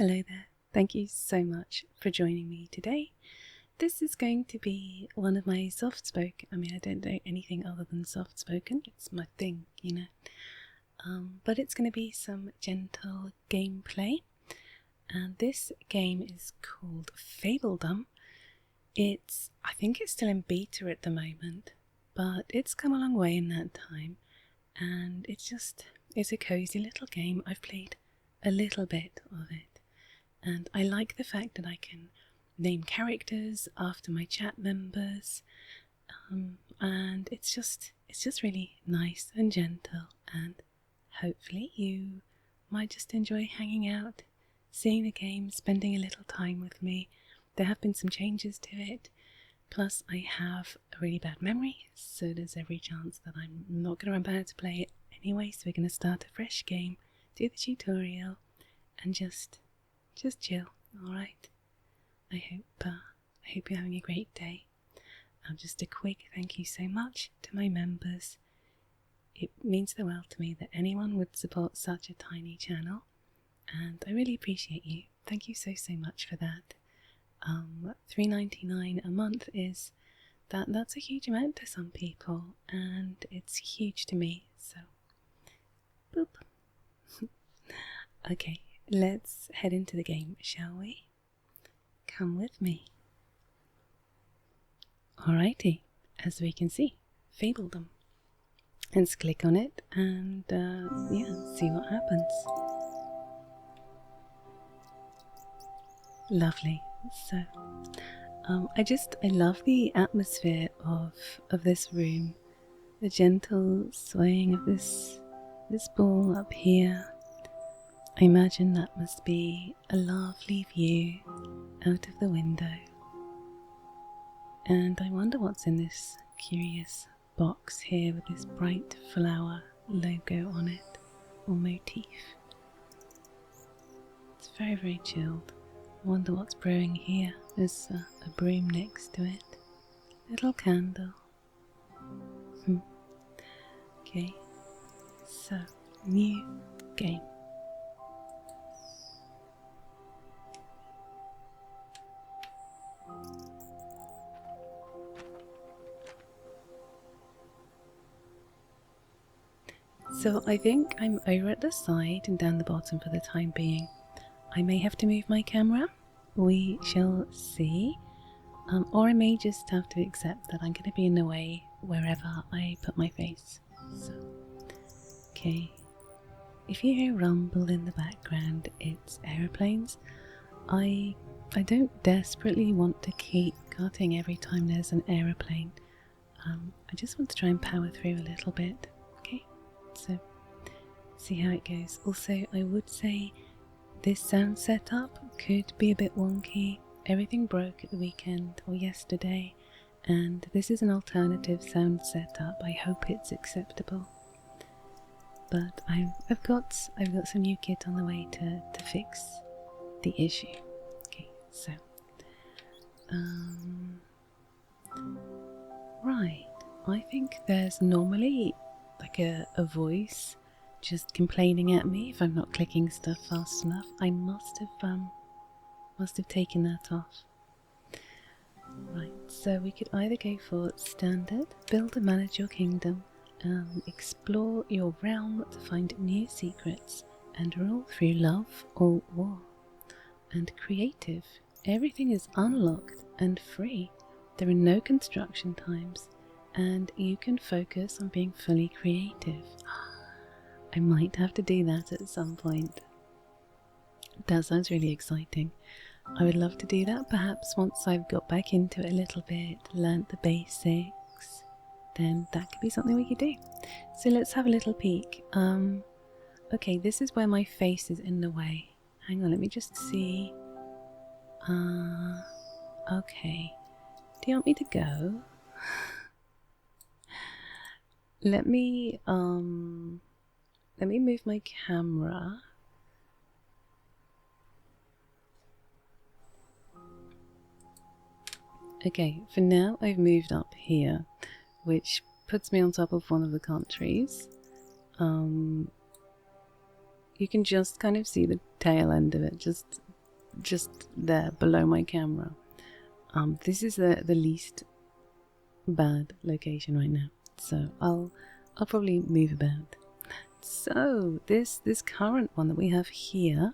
Hello there. Thank you so much for joining me today. This is going to be one of my soft spoken. I don't know anything other than soft spoken. It's my thing, you know. But it's going to be some gentle gameplay. And this game is called Fabledom. I think it's still in beta at the moment, but it's come a long way in that time. And it's a cozy little game. I've played a little bit of it. And I like the fact that I can name characters after my chat members, and it's just really nice and gentle, and hopefully you might just enjoy hanging out, seeing the game, spending a little time with me. There have been some changes to it, plus I have a really bad memory, so there's every chance that I'm not going to remember how to play it anyway, so we're going to start a fresh game, do the tutorial, and just chill, alright? I hope you're having a great day. Just a quick thank you so much to my members. It means the world to me that anyone would support such a tiny channel, and I really appreciate you. Thank you so much for that. $3.99 a month that's a huge amount to some people, and it's huge to me, so boop. Okay. Let's head into the game, shall we? Come with me. Alrighty, as we can see, Fabledom. Let's click on it and see what happens. Lovely. So, I love the atmosphere of this room. The gentle swaying of this ball up here. I imagine that must be a lovely view out of the window. And I wonder what's in this curious box here with this bright flower logo on it, or motif. It's very, very chilled. I wonder what's brewing here. There's a broom next to it. Little candle. Okay, so new game. So I think I'm over at the side and down the bottom for the time being. I may have to move my camera, we shall see, or I may just have to accept that I'm going to be in the way wherever I put my face. So, okay, if you hear rumble in the background, it's aeroplanes. I don't desperately want to keep cutting every time there's an aeroplane. I just want to try and power through a little bit. So, see how it goes. Also, I would say this sound setup could be a bit wonky. Everything broke at the weekend or yesterday, and this is an alternative sound setup. I hope it's acceptable. But I've got some new kit on the way to fix the issue. Okay, so right. I think there's normally like a voice just complaining at me if I'm not clicking stuff fast enough. I must have taken that off. Right, so we could either go for standard, build and manage your kingdom, explore your realm to find new secrets, and rule through love or war. And creative, everything is unlocked and free. There are no construction times, and you can focus on being fully creative. I might have to do that at some point. That sounds really exciting. I would love to do that perhaps once I've got back into it a little bit, learnt the basics, then that could be something we could do. So let's have a little peek. Okay, this is where my face is in the way. Hang on, let me just see. Okay. Do you want me to go? Let me move my camera. Okay, for now I've moved up here, which puts me on top of one of the countries. You can just kind of see the tail end of it, just just there below my camera. This is the least bad location right now, so I'll probably move about. So this current one that we have here,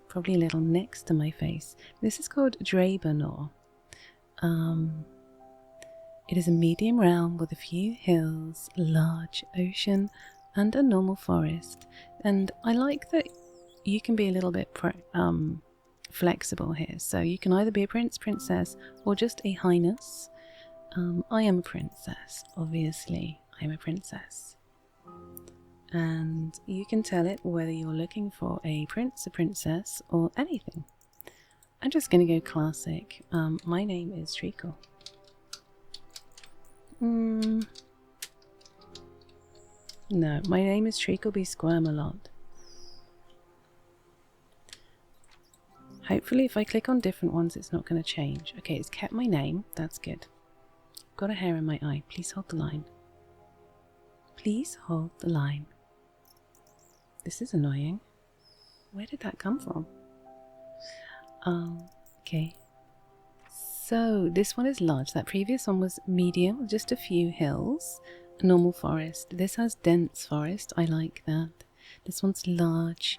probably a little next to my face, this is called Drabenor. It is a medium realm with a few hills, a large ocean, and a normal forest. And I like that you can be a little bit flexible here. So you can either be a prince, princess, or just a highness. I am a princess, obviously. I'm a princess. And you can tell it whether you're looking for a prince, a princess, or anything. I'm just going to go classic. My name is Treacle. No, my name is Treacle Be Squirm a lot. Hopefully if I click on different ones it's not going to change. Okay, it's kept my name, that's good. Got a hair in my eye, please hold the line. Please hold the line. This is annoying. Where did that come from? Okay. So this one is large. That previous one was medium, just a few hills, a normal forest. This has dense forest. I like that. This one's large,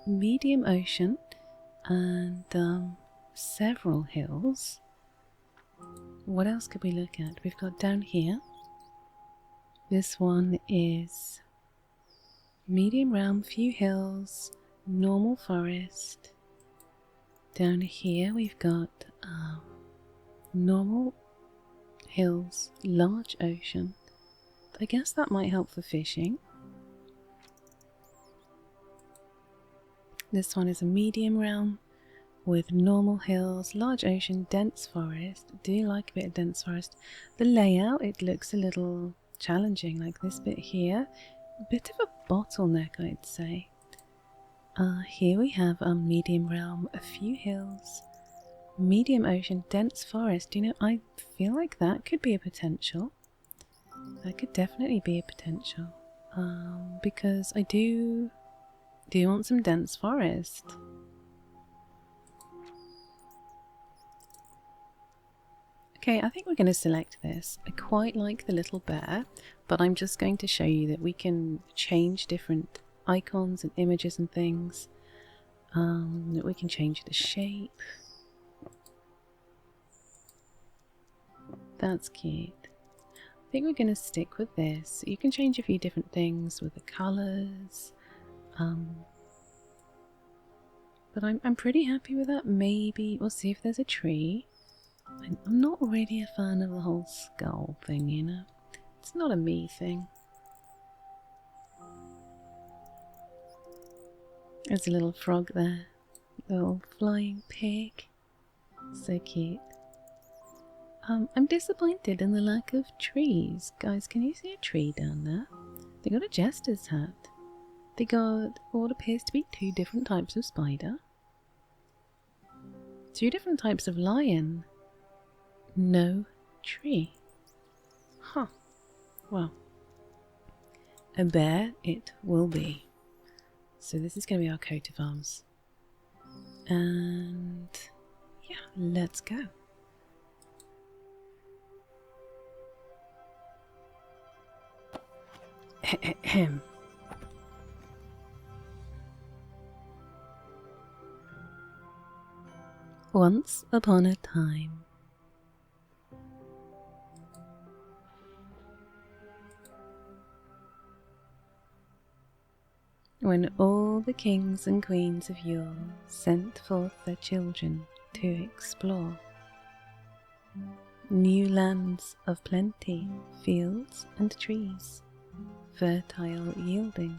medium ocean, and several hills. What else could we look at? We've got down here. This one is medium realm, few hills, normal forest. Down here we've got normal hills, large ocean. I guess that might help for fishing. This one is a medium realm with normal hills, large ocean, dense forest. I do like a bit of dense forest. The layout, it looks a little challenging, like this bit here. A bit of a bottleneck, I'd say. Here we have a medium realm, a few hills, medium ocean, dense forest. You know, I feel like that could be a potential. That could definitely be a potential. Because I do want some dense forest. Okay, I think we're going to select this. I quite like the little bear, but I'm just going to show you that we can change different icons and images and things. That we can change the shape. That's cute. I think we're going to stick with this. You can change a few different things with the colours. But I'm pretty happy with that. Maybe we'll see if there's a tree. I'm not really a fan of the whole skull thing, you know. It's not a me thing. There's a little frog there. Little flying pig. So cute. I'm disappointed in the lack of trees. Guys, can you see a tree down there? They got a jester's hat. They got what appears to be 2 different types of spider. 2 different types of lion. No tree. Huh. Well. A bear it will be. So this is going to be our coat of arms. And yeah, let's go. Once upon a time, when all the kings and queens of yore sent forth their children to explore new lands of plenty, fields and trees, fertile yielding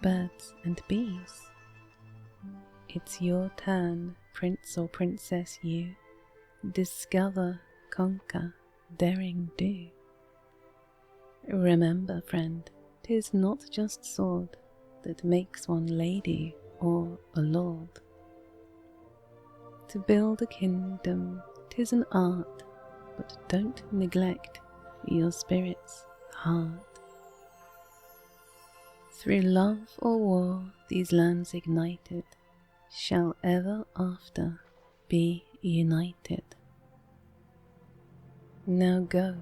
birds and bees, it's your turn, prince or princess you, discover, conquer, daring do. Remember, friend, 'tis not just sword that makes one lady or a lord. To build a kingdom, 'tis an art, but don't neglect your spirit's heart. Through love or war these lands ignited shall ever after be united. Now go,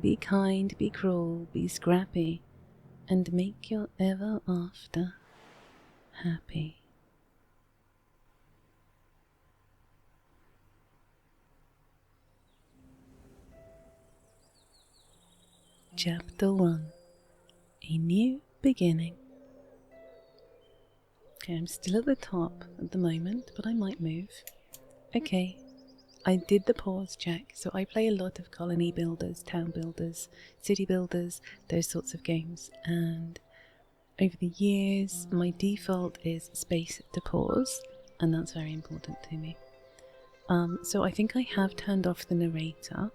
be kind, be cruel, be scrappy, and make your ever after happy. Chapter 1. A New Beginning. Okay, I'm still at the top at the moment, but I might move. Okay, I did the pause check, so I play a lot of colony builders, town builders, city builders, those sorts of games, and over the years my default is space to pause, and that's very important to me. So I think I have turned off the narrator.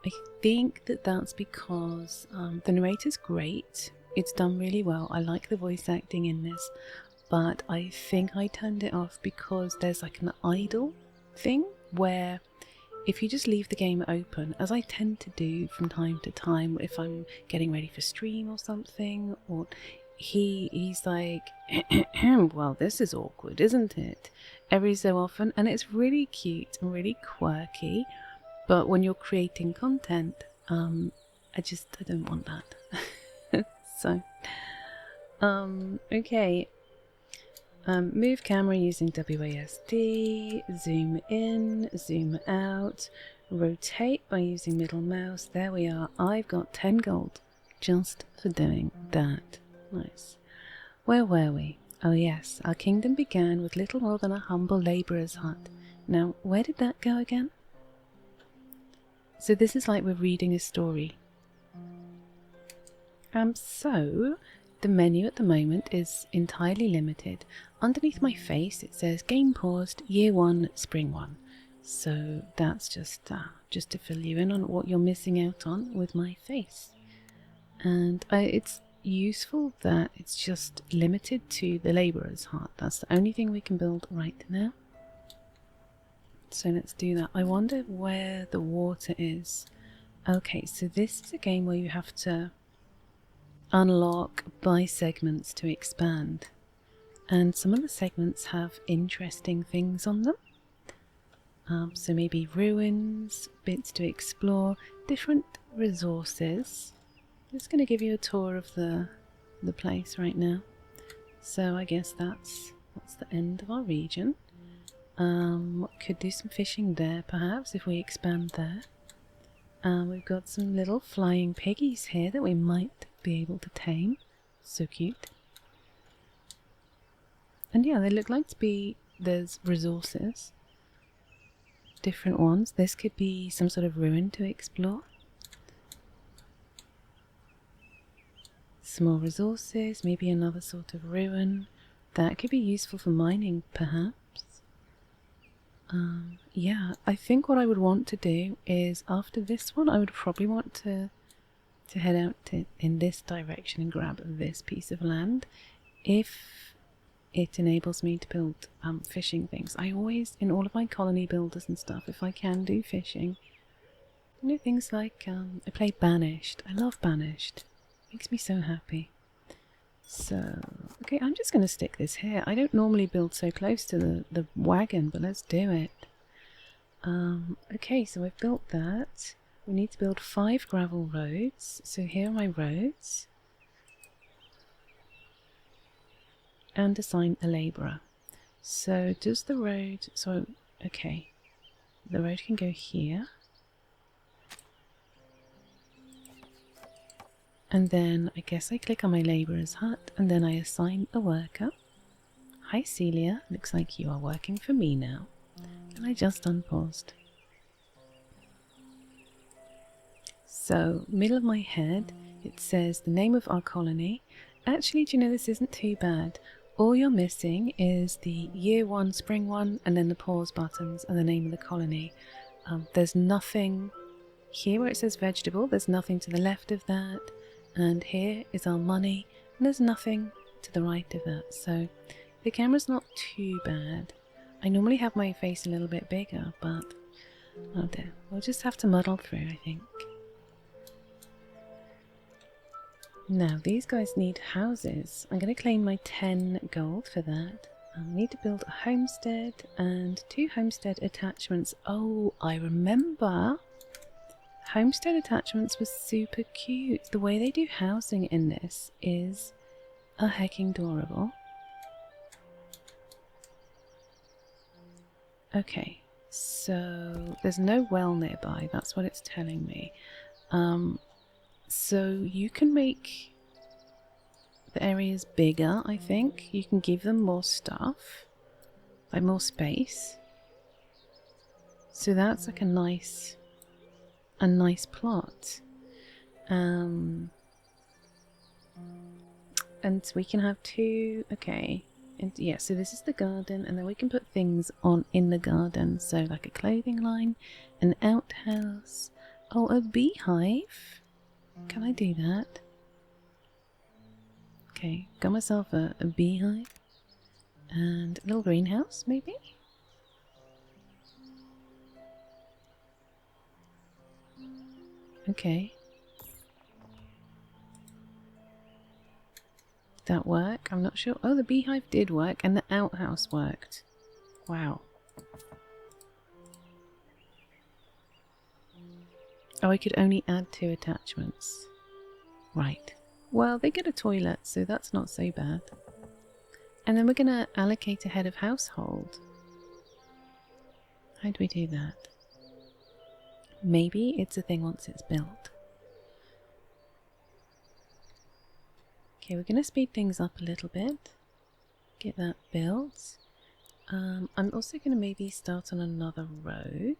I think that that's because the narrator's great, it's done really well, I like the voice acting in this, but I think I turned it off because there's like an idle thing where if you just leave the game open, as I tend to do from time to time if I'm getting ready for stream or something, or he's like, well, this is awkward, isn't it? Every so often, and it's really cute and really quirky, but when you're creating content, I don't want that. So, okay. Move camera using WASD, zoom in, zoom out, rotate by using middle mouse. There we are. I've got 10 gold just for doing that. Nice. Where were we? Oh yes, our kingdom began with little more than a humble labourer's hut. Now, where did that go again? So this is like we're reading a story. So the menu at the moment is entirely limited. Underneath my face it says game paused, year 1, spring 1. So that's just to fill you in on what you're missing out on with my face. And it's useful that it's just limited to the labourer's hut. That's the only thing we can build right now. So let's do that. I wonder where the water is. Okay, so this is a game where you have to unlock by segments to expand. And some of the segments have interesting things on them. So maybe ruins, bits to explore, different resources. I'm just going to give you a tour of the place right now. So I guess that's the end of our region. Could do some fishing there perhaps if we expand there. We've got some little flying piggies here that we might be able to tame. So cute. And yeah, they look like to be, there's resources. Different ones. This could be some sort of ruin to explore. Some more resources, maybe another sort of ruin. That could be useful for mining perhaps. Yeah, I think what I would want to do is after this one I would probably want to head out in this direction and grab this piece of land if it enables me to build fishing things. I always, in all of my colony builders and stuff, if I can do fishing, you know, things like I play Banished. I love Banished. Makes me so happy. So, okay, I'm just going to stick this here. I don't normally build so close to the wagon, but let's do it. Okay, so I've built that. We need to build 5 gravel roads. So here are my roads. And assign a labourer. So does the road... So, okay. The road can go here. And then I guess I click on my labourer's hut and then I assign a worker. Hi Celia, looks like you are working for me now. And I just unpaused. So, middle of my head, it says the name of our colony. Actually, do you know, this isn't too bad. All you're missing is the year 1, spring 1, and then the pause buttons and the name of the colony. There's nothing here where it says vegetable, there's nothing to the left of that. And here is our money, and there's nothing to the right of that. So the camera's not too bad. I normally have my face a little bit bigger, but oh dear, we'll just have to muddle through, I think. Now these guys need houses. I'm going to claim my 10 gold for that. We need to build a homestead and 2 homestead attachments. Oh, I remember. Homestead attachments was super cute. The way they do housing in this is a hecking adorable. Okay, so there's no well nearby. That's what it's telling me. So you can make the areas bigger, I think. You can give them more stuff, like more space. So that's like a nice plot. And we can have 2, okay. And yeah, so this is the garden, and then we can put things on in the garden. So like a clothing line, an outhouse. Oh, a beehive. Can I do that? Okay, got myself a beehive and a little greenhouse, maybe? Okay. Did that work? I'm not sure. Oh, the beehive did work and the outhouse worked. Wow. Oh, I could only add 2 attachments. Right. Well, they get a toilet, so that's not so bad. And then we're going to allocate a head of household. How do we do that? Maybe it's a thing once it's built. Okay, we're going to speed things up a little bit. Get that built. I'm also going to maybe start on another road.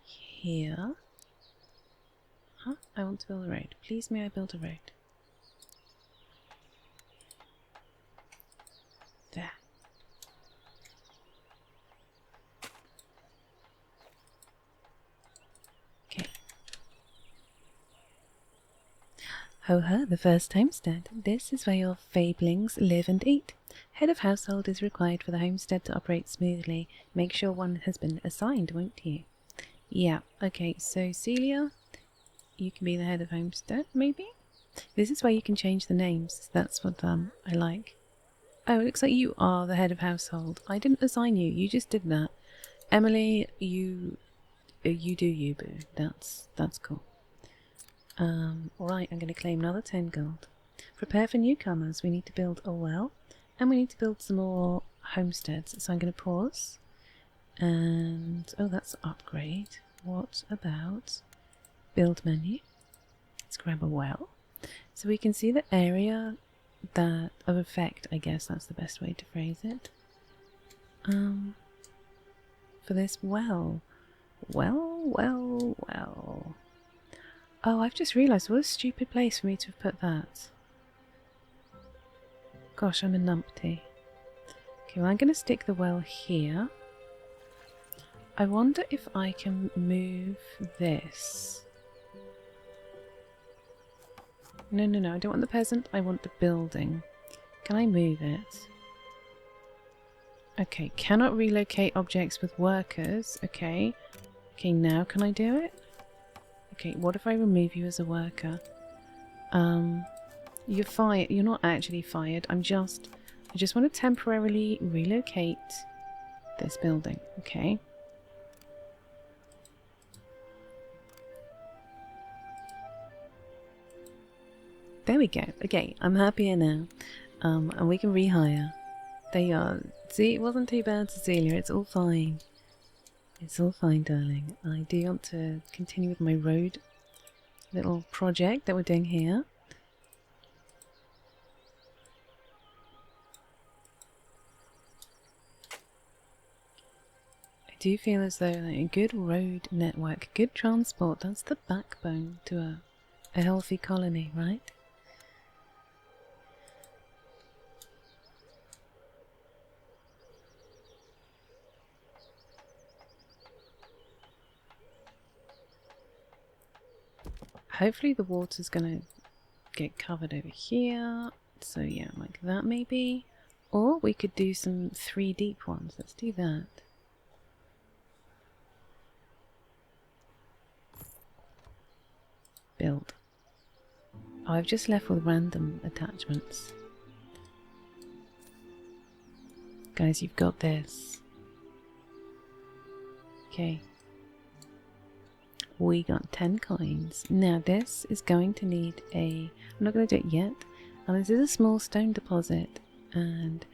Here. Huh? I want to build a road. Please may I build a road? There. Okay. Ho ho, the first homestead. This is where your fablings live and eat. Head of household is required for the homestead to operate smoothly. Make sure one has been assigned, won't you? Yeah, okay, so Celia, you can be the head of homestead, maybe? This is where you can change the names. That's what I like. Oh, it looks like you are the head of household. I didn't assign you. You just did that. Emily, you do you, boo. That's cool. Alright, I'm going to claim another 10 gold. Prepare for newcomers. We need to build a well, and we need to build some more homesteads. So I'm going to pause. And oh, that's upgrade. What about build menu? Let's grab a well. So we can see the area that of effect, I guess that's the best way to phrase it. For this well. Well. Oh, I've just realised what a stupid place for me to have put that. Gosh, I'm a numpty. Okay, well I'm going to stick the well here. I wonder if I can move this. No, I don't want the peasant, I want the building. Can I move it? Okay, cannot relocate objects with workers. Okay. Okay, now can I do it? Okay, what if I remove you as a worker? You're fired. You're not actually fired. I just want to temporarily relocate this building. Okay. There we go. Okay, I'm happier now. And we can rehire. There you are. See, it wasn't too bad, Cecilia. It's all fine. It's all fine, darling. I do want to continue with my road little project that we're doing here. I do feel as though like, a good road network, good transport, that's the backbone to a healthy colony, right? Hopefully the water's going to get covered over here. So yeah, like that maybe. Or we could do some 3 deep ones. Let's do that. Build. Oh, I've just left with random attachments. Guys, you've got this. Okay. We got 10 coins. Now this is going to need a... I'm not going to do it yet. This is a small stone deposit, and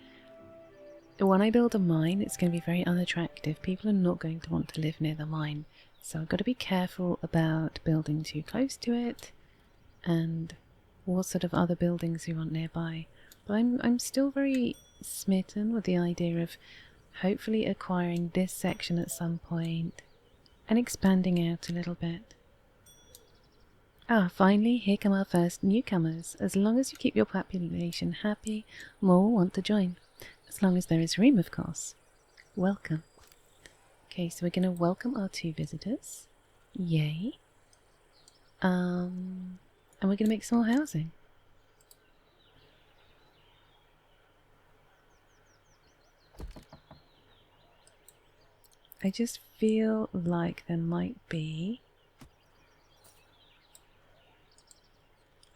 when I build a mine it's going to be very unattractive. People are not going to want to live near the mine, so I've got to be careful about building too close to it and what sort of other buildings we want nearby. But I'm still very smitten with the idea of hopefully acquiring this section at some point and expanding out a little bit. Ah, finally, here come our first newcomers. As long as you keep your population happy, more will want to join. As long as there is room, of course. Welcome. Okay, so we're going to welcome our 2 visitors. Yay. And we're going to make some more housing. I just feel like there might be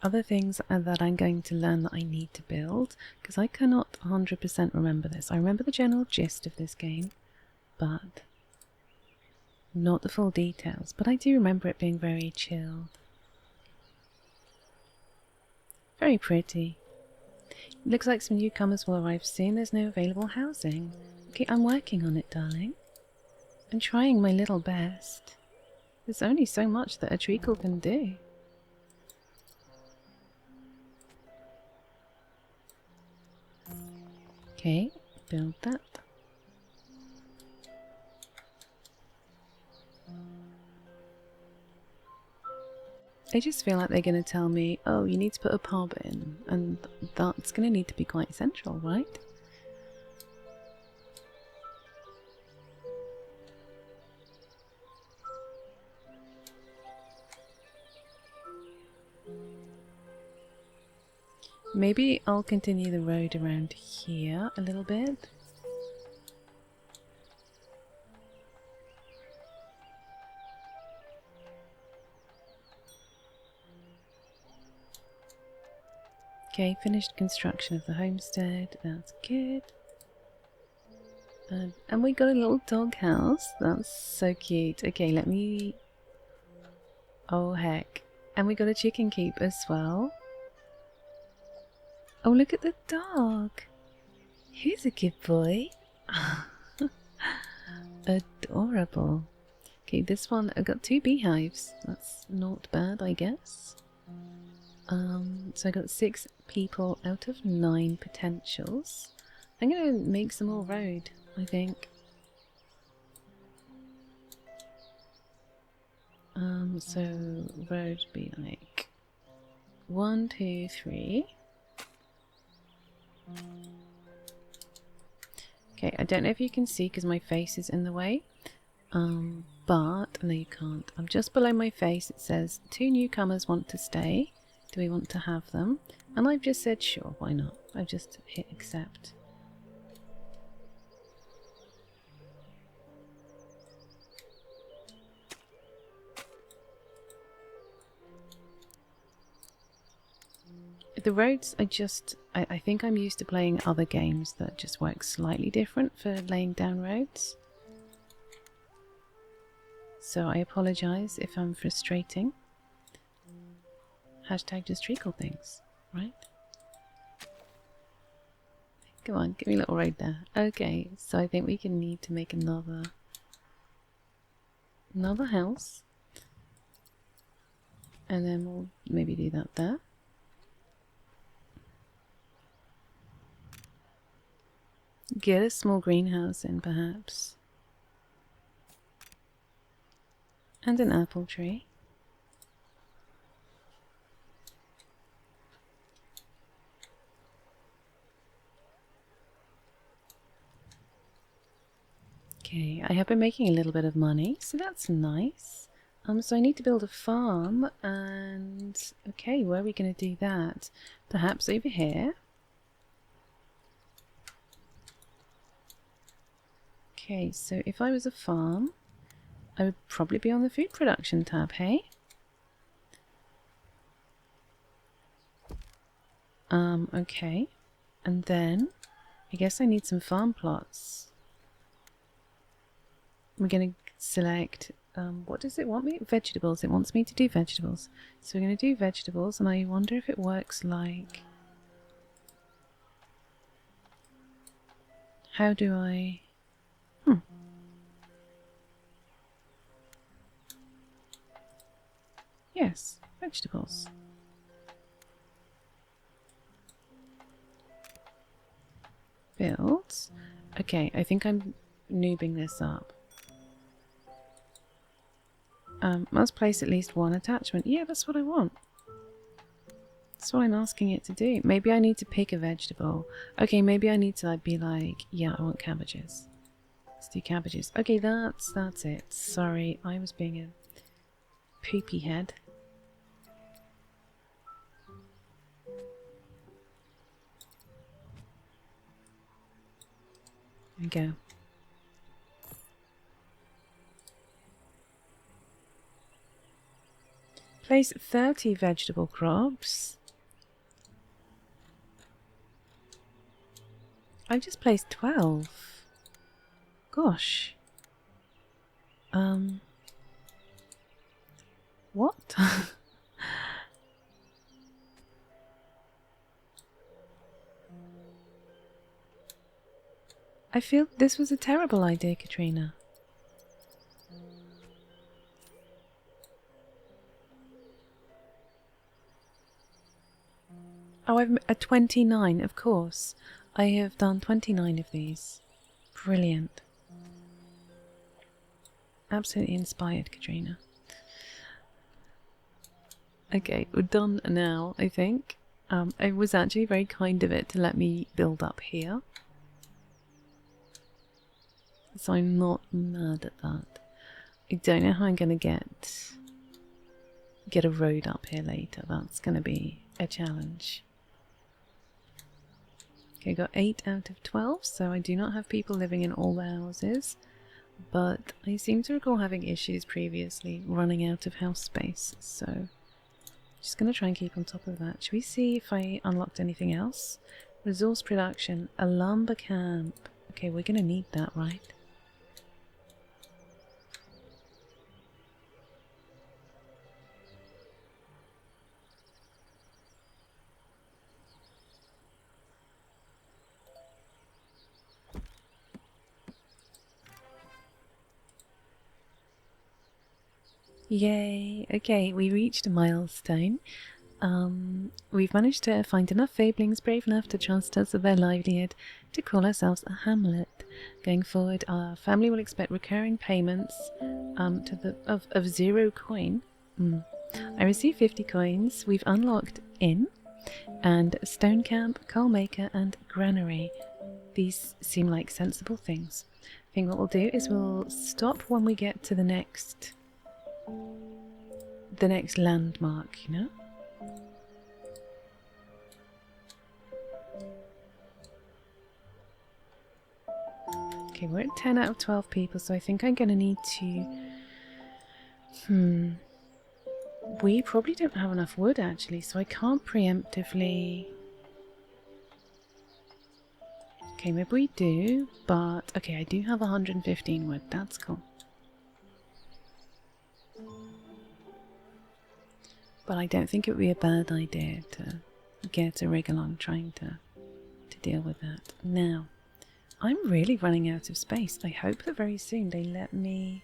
other things that I'm going to learn that I need to build, because I cannot 100% remember this. I remember the general gist of this game, but not the full details. But I do remember it being very chilled. Very pretty. Looks like some newcomers will arrive soon. There's no available housing. Okay, I'm working on it, darling. I'm trying my little best. There's only so much that a treacle can do. Okay, build that. I just feel like they're going to tell me, oh, you need to put a pub in, and that's going to need to be quite central, right? Maybe I'll continue the road around here a little bit. Okay, finished construction of the homestead. That's good. And we got a little dog house. That's so cute. Okay, let me... Oh, heck. And we got a chicken coop as well. Oh, look at the dog. He's a good boy. Adorable. Okay, this one, I've got 2 beehives. That's not bad, I guess. So I got 6 people out of 9 potentials. I'm gonna make some more road, I think. So road be like 1, 2, 3. Okay, I don't know if you can see because my face is in the way. But no, you can't. I'm just below my face. It says 2 newcomers want to stay. Do we want to have them? And I've just said sure, why not? I've just hit accept. The roads are just... I think I'm used to playing other games that just work slightly different for laying down roads. So I apologise if I'm frustrating. Hashtag just treacle things, right? Come on, give me a little road there. Okay, so I think we can need to make another house. And then we'll maybe do that there. Get a small greenhouse in, perhaps. And an apple tree. Okay, I have been making a little bit of money, so that's nice. So I need to build a farm, and okay, where are we going to do that? Perhaps over here. Okay, so if I was a farm, I would probably be on the food production tab, hey? Okay, and then I guess I need some farm plots. We're going to select, what does it want me? Vegetables. It wants me to do vegetables. So we're going to do vegetables, and I wonder if it works like... How do I... Yes, vegetables. Builds. Okay, I think I'm noobing this up. Must place at least one attachment. Yeah, that's what I want. That's what I'm asking it to do. Maybe I need to pick a vegetable. Okay, maybe I need to be like, yeah, I want cabbages. Let's do cabbages. Okay, that's it. Sorry, I was being a poopy head. There we go. Place 30 vegetable crops. I just placed 12. Gosh. What? I feel this was a terrible idea, Katrina. Oh, I'm at 29, of course. I have done 29 of these. Brilliant. Absolutely inspired, Katrina. Okay, we're done now, I think. It was actually very kind of it to let me build up here. So I'm not mad at that. I don't know how I'm going to get a road up here later. That's going to be a challenge. Okay, got 8 out of 12, so I do not have people living in all the houses. But I seem to recall having issues previously running out of house space, so just going to try and keep on top of that. Should we see if I unlocked anything else? Resource production, a lumber camp. Okay, we're going to need that, right? Yay! Okay, we reached a milestone. We've managed to find enough fablings brave enough to trust us with their livelihood to call ourselves a hamlet. Going forward, our family will expect recurring payments of 0 coin. I received 50 coins. We've unlocked inn and stone camp, coal maker, and granary. These seem like sensible things. I think what we'll do is we'll stop when we get to the next landmark, you know? Okay, we're at 10 out of 12 people, so I think I'm going to need to... We probably don't have enough wood, actually, so I can't preemptively... Okay, maybe we do, but... Okay, I do have 115 wood, that's cool. But I don't think it would be a bad idea to get a rig along trying to deal with that. Now, I'm really running out of space. I hope that very soon they let me...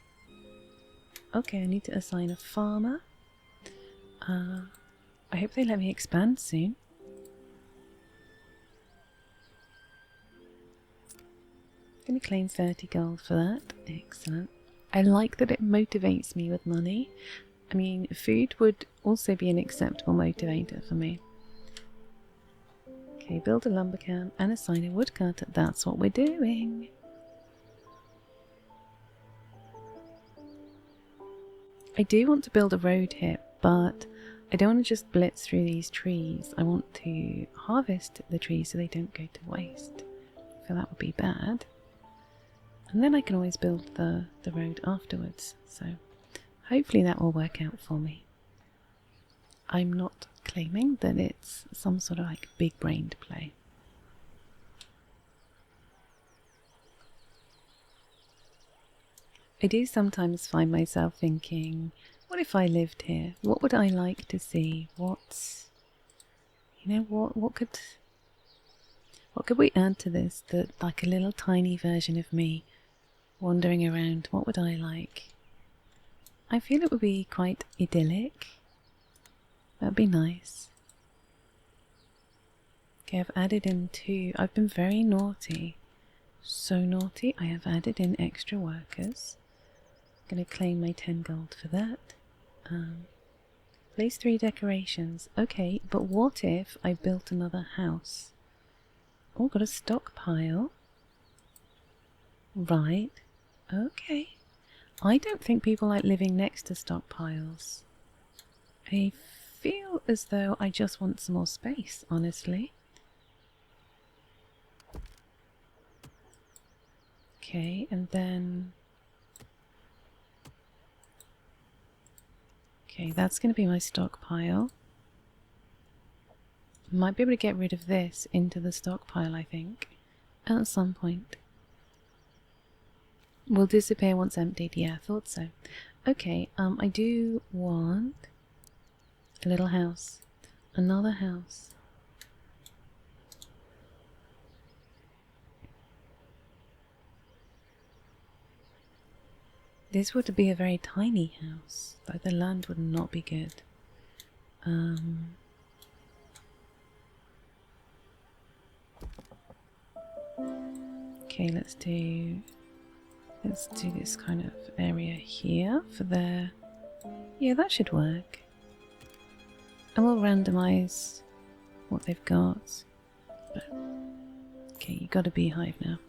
Okay, I need to assign a farmer. I hope they let me expand soon. I'm going to claim 30 gold for that. Excellent. I like that it motivates me with money. I mean, food would also be an acceptable motivator for me. Okay, build a lumber camp and assign a woodcutter. That's what we're doing. I do want to build a road here, but I don't want to just blitz through these trees. I want to harvest the trees so they don't go to waste. So that would be bad. And then I can always build the road afterwards. So hopefully that will work out for me. I'm not claiming that it's some sort of like big-brained play. I do sometimes find myself thinking, what if I lived here? What would I like to see? What could we add to this that, like a little tiny version of me wandering around, what would I like? I feel it would be quite idyllic. That'd be nice. Okay, I've added in 2. I've been very naughty. So naughty, I have added in extra workers. I'm going to claim my 10 gold for that. Place 3 decorations. Okay, but what if I built another house? Oh, got a stockpile. Right. Okay. I don't think people like living next to stockpiles. I feel as though I just want some more space, honestly. Okay, and then... Okay, that's going to be my stockpile. Might be able to get rid of this into the stockpile, I think, at some point. Will disappear once emptied. Yeah, I thought so. Okay, I do want a little house. Another house. This would be a very tiny house, though the land would not be good. Okay, let's do this kind of area here for their... Yeah, that should work. And we'll randomize what they've got. But, okay, you got a beehive now.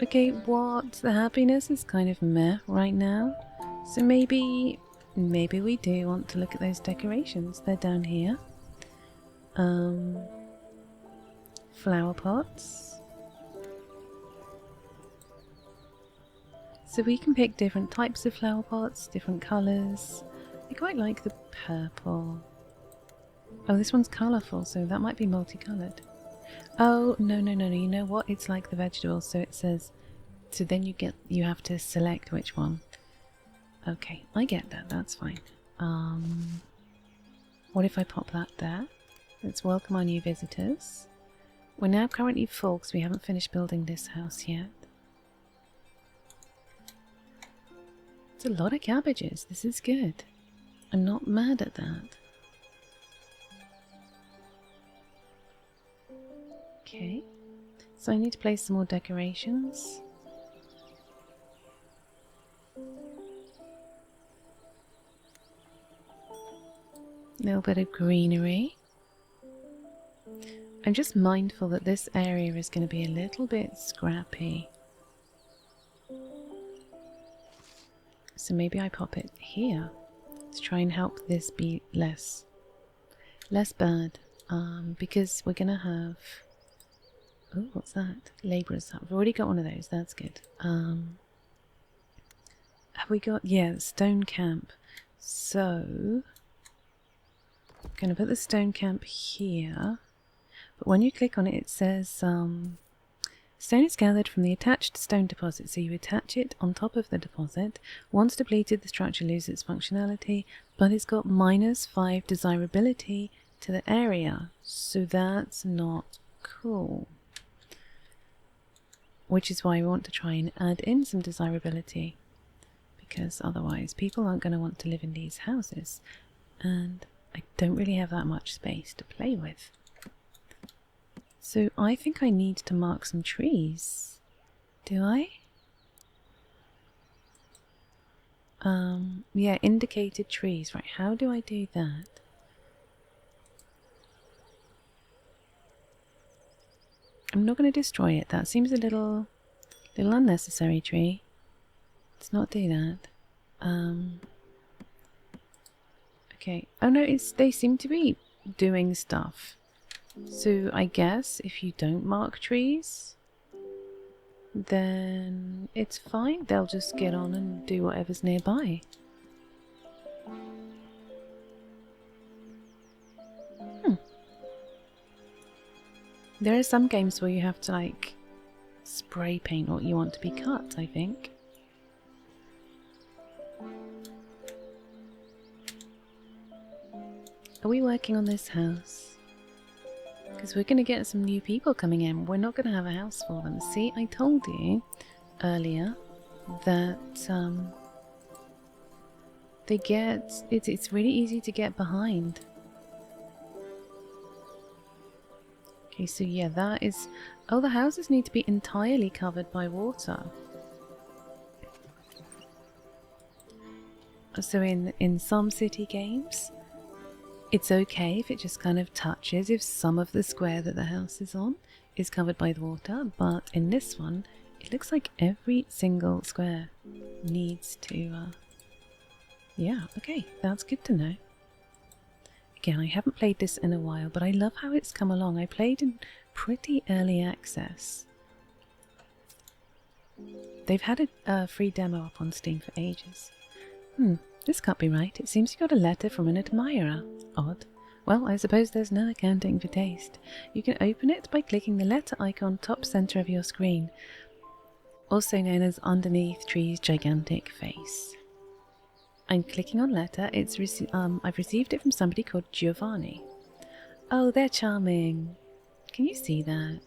Okay, what? The happiness is kind of meh right now. So maybe we do want to look at those decorations. They're down here. Flower pots. So we can pick different types of flower pots, different colours. I quite like the purple. Oh, this one's colourful, so that might be multicoloured. Oh, no, you know what? It's like the vegetables, so it says... So then you have to select which one. Okay, I get that, that's fine. What if I pop that there? Let's welcome our new visitors. We're now currently full because we haven't finished building this house yet. It's a lot of cabbages, this is good. I'm not mad at that. Okay, so I need to place some more decorations. A little bit of greenery. I'm just mindful that this area is going to be a little bit scrappy. So maybe I pop it here to try and help this be less bad. Because we're going to have... Oh, what's that? Labourers. I've already got one of those, that's good. Have we got... Yeah, stone camp. So... I'm going to put the stone camp here. But when you click on it, it says stone is gathered from the attached stone deposit. So you attach it on top of the deposit. Once depleted, the structure loses its functionality, but it's got -5 desirability to the area. So that's not cool. Which is why we want to try and add in some desirability. Because otherwise people aren't going to want to live in these houses. And I don't really have that much space to play with. So I think I need to mark some trees. Do I? Yeah, indicated trees. Right, how do I do that? I'm not going to destroy it. That seems a little unnecessary, tree. Let's not do that. Okay. Oh no, they seem to be doing stuff. So I guess if you don't mark trees, then it's fine. They'll just get on and do whatever's nearby. There are some games where you have to like spray paint what you want to be cut, I think. Are we working on this house? Because we're going to get some new people coming in. We're not going to have a house for them. See, I told you earlier that it's really easy to get behind. Okay, so yeah, that is... Oh, the houses need to be entirely covered by water. So in some city games, it's okay if it just kind of touches, if some of the square that the house is on is covered by the water, but in this one, it looks like every single square needs to... Yeah, okay, that's good to know. Again, I haven't played this in a while, but I love how it's come along. I played in pretty early access. They've had a free demo up on Steam for ages. This can't be right. It seems you got a letter from an admirer. Odd. Well, I suppose there's no accounting for taste. You can open it by clicking the letter icon top center of your screen, also known as underneath Tree's gigantic face. I'm clicking on letter. I've received it from somebody called Giovanni. Oh, they're charming. Can you see that?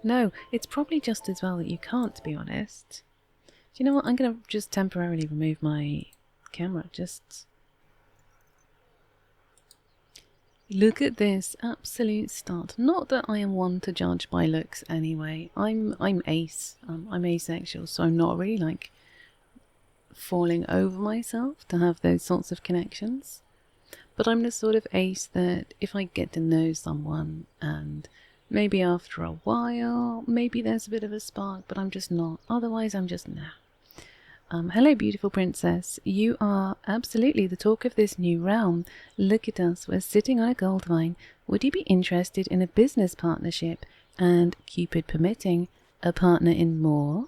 No, it's probably just as well that you can't, to be honest. Do you know what? I'm going to just temporarily remove my camera. Just look at this absolute start. Not that I am one to judge by looks anyway. I'm ace. I'm asexual, so I'm not really like falling over myself to have those sorts of connections. But I'm the sort of ace that if I get to know someone and maybe after a while, maybe there's a bit of a spark, but I'm just not. Otherwise, I'm just nah. Hello, beautiful princess. You are absolutely the talk of this new realm. Look at us. We're sitting on a gold mine. Would you be interested in a business partnership and, Cupid permitting, a partner in more?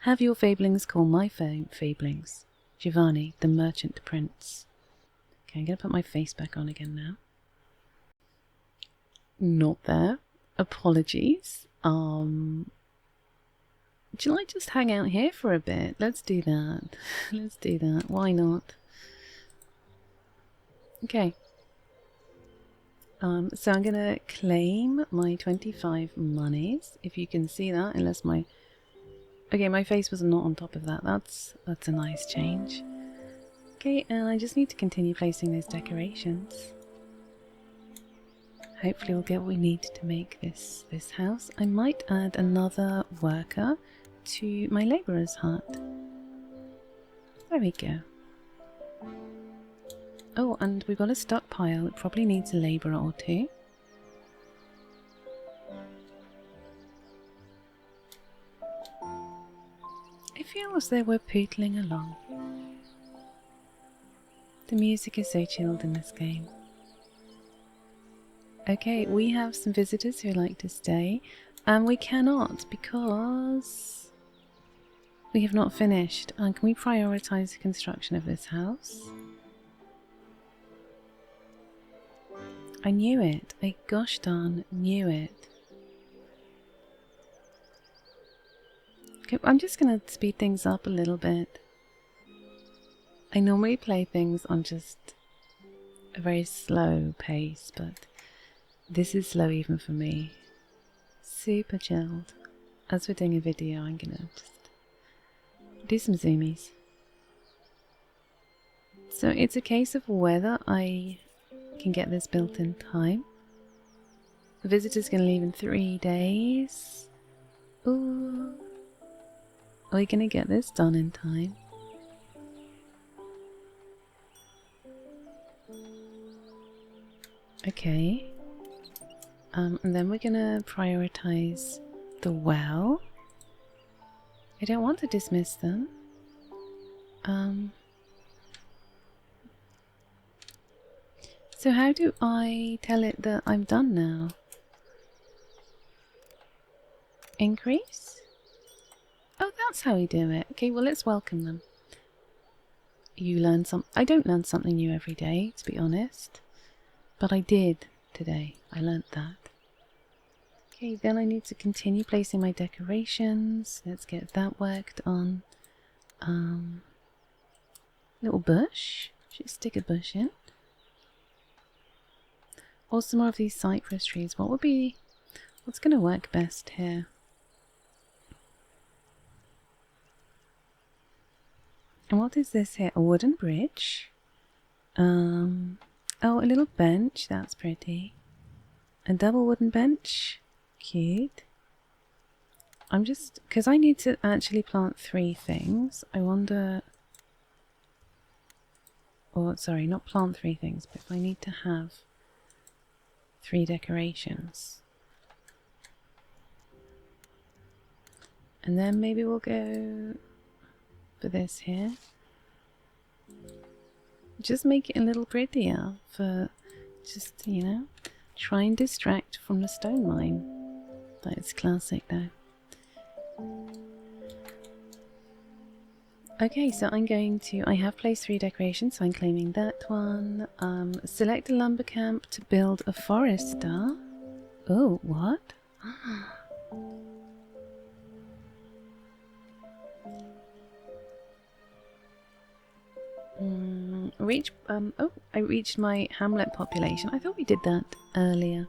Have your fablings call my fablings. Giovanni, the merchant prince. Okay, I'm going to put my face back on again now. Not there. Apologies. Shall I just hang out here for a bit? Let's do that. Let's do that. Why not? Okay. So I'm going to claim my 25 monies. If you can see that, unless my... Okay, my face was not on top of that. That's a nice change. Okay, and I just need to continue placing those decorations. Hopefully we'll get what we need to make this house. I might add another worker to my labourer's hut. There we go. Oh, and we've got a stockpile. It probably needs a labourer or two. I feel as though we're pootling along. The music is so chilled in this game. Okay, we have some visitors who like to stay, and we cannot because we have not finished. Can we prioritise the construction of this house? I knew it. I gosh darn knew it. Okay, I'm just going to speed things up a little bit. I normally play things on just a very slow pace, but this is slow even for me. Super chilled. As we're doing a video, I'm going to just do some zoomies. So it's a case of whether I can get this built in time. The visitor's going to leave in 3 days. Ooh. Are we going to get this done in time? Okay. And then we're going to prioritize the well. I don't want to dismiss them. So how do I tell it that I'm done now? Increase? Oh, that's how we do it. Okay, well, let's welcome them. You learn I don't learn something new every day, to be honest. But I did today. I learnt that. Okay, then I need to continue placing my decorations. Let's get that worked on. Little bush. Should stick a bush in. Or some more of these cypress trees. What's going to work best here? And what is this here? A wooden bridge. Oh, a little bench. That's pretty. A double wooden bench. Cute. I'm just... because I need to actually plant 3 things. I wonder... or, sorry, not plant 3 things, but if I need to have 3 decorations. And then maybe we'll go for this here. Just make it a little prettier for just, you know, try and distract from the stone mine. That is classic though. Okay, so I have placed 3 decorations, so I'm claiming that one. Select a lumber camp to build a forester. Oh, what? I reached my hamlet population. I thought we did that earlier.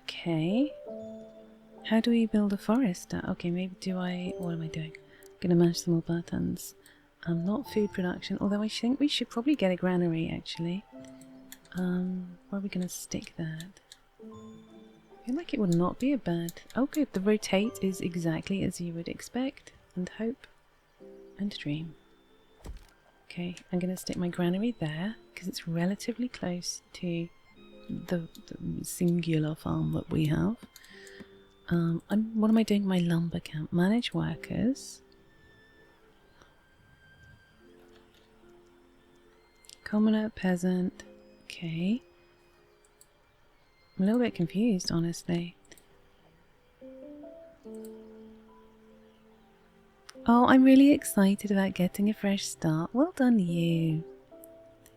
Okay. How do we build a forester? Okay, maybe what am I doing? I'm gonna mash some more buttons. Not food production, although I think we should probably get a granary actually. Where are we gonna stick that? I feel like it would not be a bad... oh good, the rotate is exactly as you would expect and hope and dream. Okay, I'm gonna stick my granary there because it's relatively close to the singular farm that we have. What am I doing? My lumber camp. Manage workers. Commoner, peasant. Okay. I'm a little bit confused, honestly. Oh, I'm really excited about getting a fresh start. Well done, you.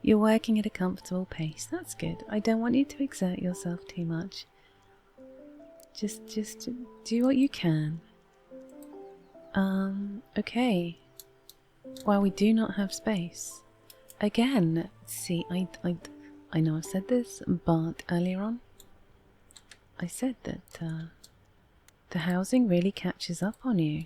You're working at a comfortable pace. That's good. I don't want you to exert yourself too much. Just do what you can. Okay. Well, we do not have space. Again, see, I know I've said this, but earlier on, I said that the housing really catches up on you.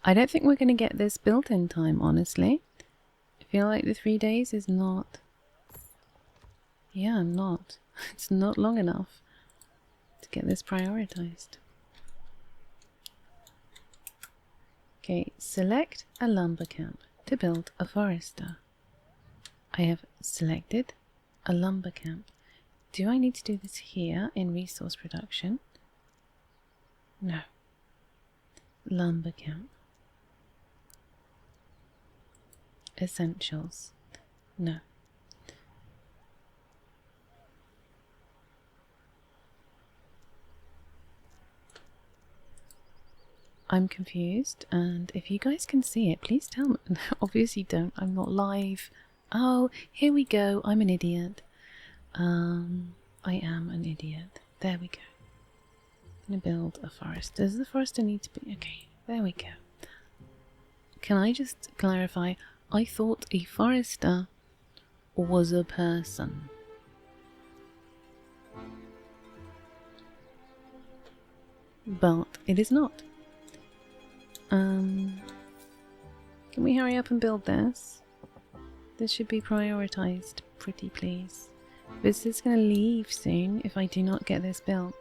I don't think we're going to get this built in time, honestly. I feel like the 3 days is not... yeah, not. It's not long enough to get this prioritized. Okay, select a lumber camp to build a forester. I have selected a lumber camp. Do I need to do this here in resource production? No. Lumber camp. Essentials. No. I'm confused, and if you guys can see it, please tell me. Obviously don't, I'm not live. Oh, here we go, I'm an idiot. I am an idiot. There we go. I'm gonna build a forest. Does the forester need to be... okay, there we go. Can I just clarify? I thought a forester was a person. But it is not. Can we hurry up and build this? This should be prioritized, pretty please. This is going to leave soon if I do not get this built.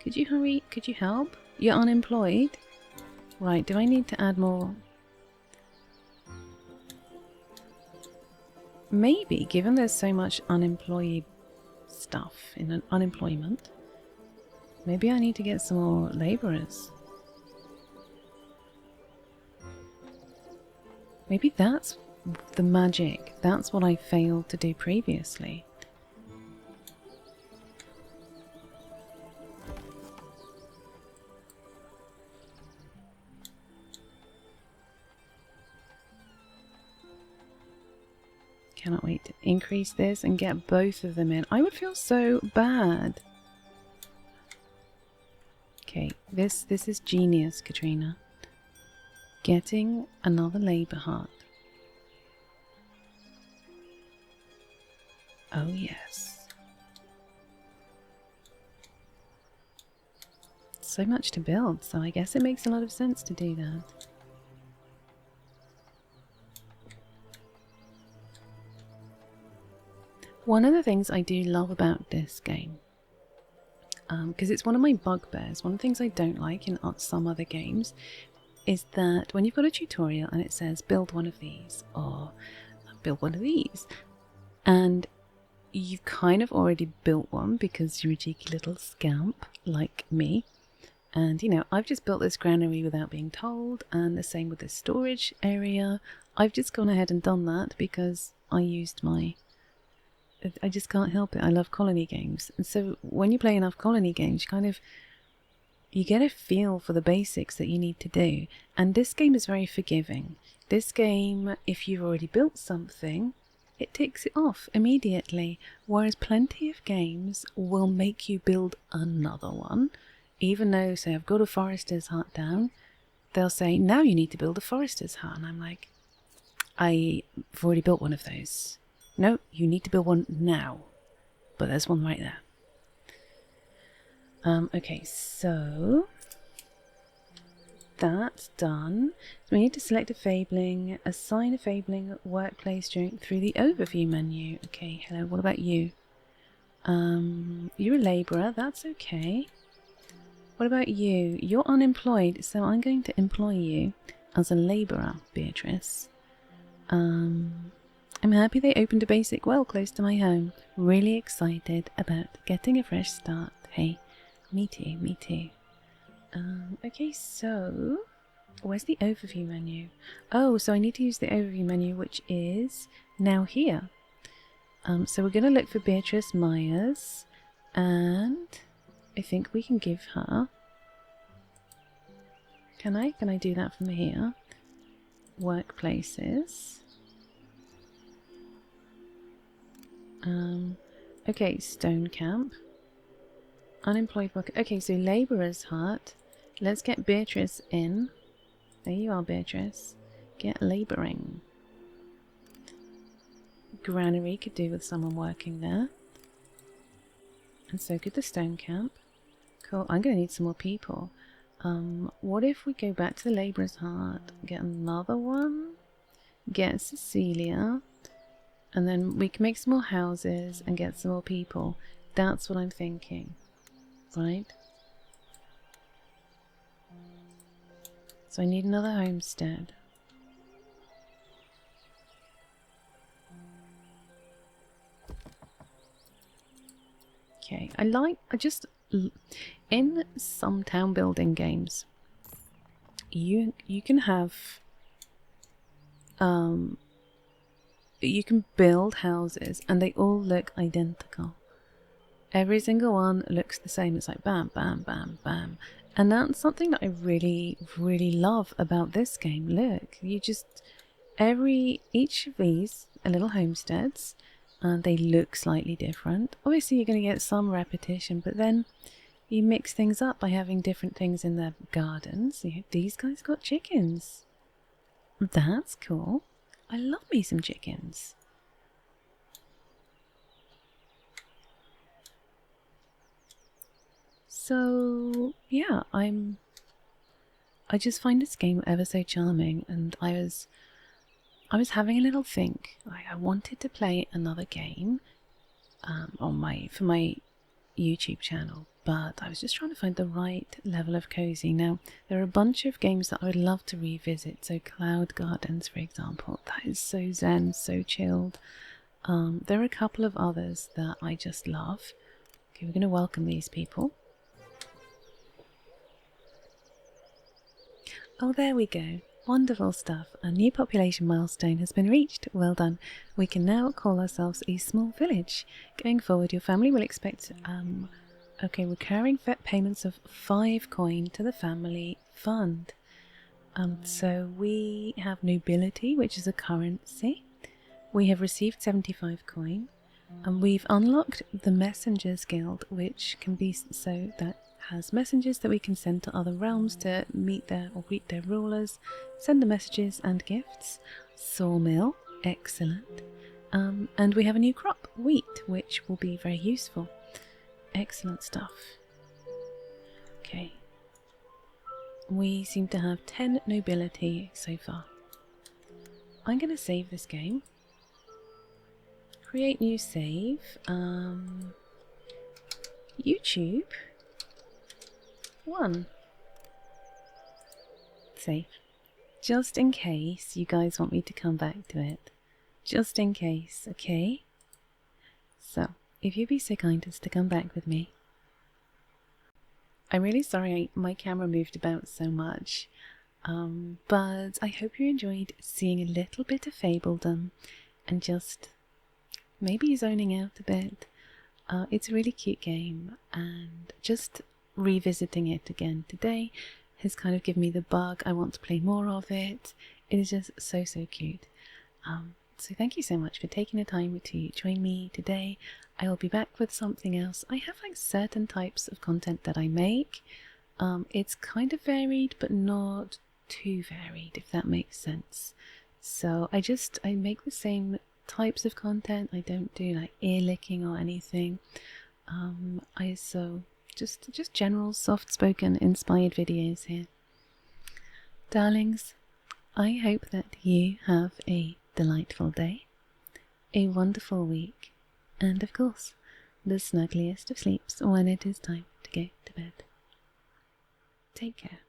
Could you hurry? Could you help? You're unemployed? Right, do I need to add more? Maybe, given there's so much unemployed stuff in an unemployment, maybe I need to get some more labourers. Maybe that's the magic. That's what I failed to do previously. cannot wait to increase this and get both of them in. I would feel so bad. Okay, this is genius, Katrina. Getting another labour heart. Oh yes. So much to build, so I guess it makes a lot of sense to do that. One of the things I do love about this game, because it's one of my bugbears, one of the things I don't like in some other games, is that when you've got a tutorial and it says build one of these or build one of these, and you've kind of already built one because you're a cheeky little scamp like me, and you know, I've just built this granary without being told, and the same with this storage area. I've just gone ahead and done that because I just can't help it. I love colony games, and so when you play enough colony games, you get a feel for the basics that you need to do. And this game is very forgiving. This game, if you've already built something, it ticks it off immediately, whereas plenty of games will make you build another one. Even though, say, I've got a forester's hut down, they'll say, now you need to build a forester's hut, and I'm like, I've already built one of those. No, you need to build one now. But there's one right there. Okay, so that's done. So we need to select a fabling, assign a fabling workplace through the overview menu. Okay, hello, what about you? You're a labourer, that's okay. What about you? You're unemployed, so I'm going to employ you as a labourer, Beatrice. I'm happy they opened a basic well close to my home. Really excited about getting a fresh start. Hey, me too, me too. Okay, so where's the overview menu? Oh, so I need to use the overview menu, which is now here. So we're going to look for Beatrice Myers, and I think we can give her... Can I do that from here? Workplaces. Okay, stone camp. Unemployed worker. Okay, so labourer's hut. Let's get Beatrice in. There you are, Beatrice. Get labouring. Granary could do with someone working there. And so could the stone camp. Cool. I'm going to need some more people. What if we go back to the labourer's hut, get another one, get Cecilia, and then we can make some more houses and get some more people. That's what I'm thinking. Right? So I need another homestead. Okay, in some town building games, you can have, you can build houses and they all look identical. Every single one looks the same. It's like bam, bam, bam, bam. And that's something that I really, really love about this game. Look, each of these are little homesteads, and they look slightly different. Obviously, you're going to get some repetition, but then you mix things up by having different things in their gardens. These guys got chickens. That's cool. I love me some chickens. So yeah, I just find this game ever so charming, and I was having a little think. I wanted to play another game for my YouTube channel, but I was just trying to find the right level of cozy. Now, there are a bunch of games that I would love to revisit. So Cloud Gardens, for example, that is so zen, so chilled. There are a couple of others that I just love. Okay, we're going to welcome these people. Oh, there we go. Wonderful stuff. A new population milestone has been reached. Well done. We can now call ourselves a small village. Going forward, your family will expect recurring payments of 5 coin to the family fund. So we have nobility, which is a currency. we have received 75 coin, and we've unlocked the Messengers Guild, which can be so that has messengers that we can send to other realms to meet their or greet their rulers, send the messages and gifts. Sawmill, excellent. And we have a new crop, wheat, which will be very useful. Excellent stuff. Okay. We seem to have 10 nobility so far. I'm going to save this game. Create new save. YouTube. 1. Save. Just in case you guys want me to come back to it. Just in case, okay? So, if you'd be so kind as to come back with me. I'm really sorry my camera moved about so much, but I hope you enjoyed seeing a little bit of Fabledom and just maybe zoning out a bit. It's a really cute game, and just revisiting it again today has kind of given me the bug. I want to play more of it. It is just so cute. So thank you so much for taking the time to join me today. I will be back with something else. I have like certain types of content that I make. It's kind of varied, but not too varied, if that makes sense. So I make the same types of content. I don't do like ear licking or anything. Just general soft-spoken inspired videos here. Darlings, I hope that you have a delightful day, a wonderful week, and of course, the snuggliest of sleeps when it is time to go to bed. Take care.